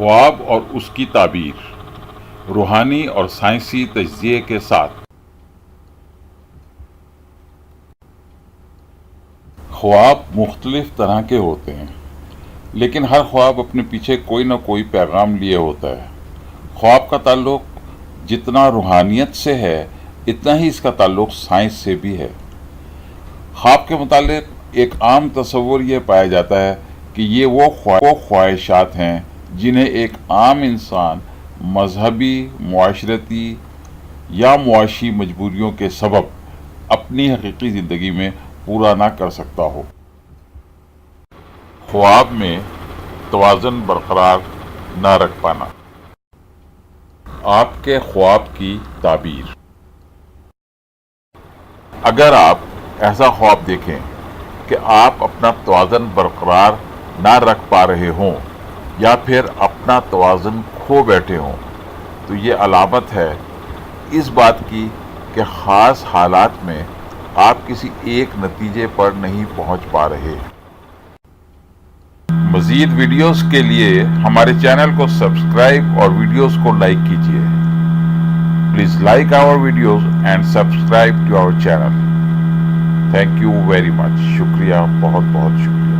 ख्वाब और उसकी ताबीर रूहानी और साइंसी तजज़िये के साथ। ख्वाब मुख्तलिफ तरह के होते हैं, लेकिन हर ख्वाब अपने पीछे कोई ना कोई पैगाम लिए होता है। ख्वाब का ताल्लुक जितना रूहानियत से है, इतना ही इसका ताल्लुक साइंस से भी है। ख्वाब के मुतालिक एक आम तस्वुर यह पाया जाता है कि ये वो ख्वाहिशात हैं जिन्हें एक आम इंसान मजहबी, मुआशरती या मुआशी मजबूरियों के सबब अपनी हकीकी ज़िंदगी में पूरा ना कर सकता हो। ख्वाब में तवाज़ुन बरकरार ना रख पाना। आपके ख्वाब की ताबीर। अगर आप ऐसा ख्वाब देखें कि आप अपना तवाज़ुन बरकरार ना रख पा रहे हों या फिर अपना तवाज़ुन खो बैठे हों, तो ये अलामत है इस बात की कि ख़ास हालात में आप किसी एक नतीजे पर नहीं पहुंच पा रहे। मज़ीद वीडियोस के लिए हमारे चैनल को सब्सक्राइब और वीडियोस को लाइक कीजिए। Please like our videos and subscribe to our channel. Thank you very much. शुक्रिया, बहुत बहुत शुक्रिया।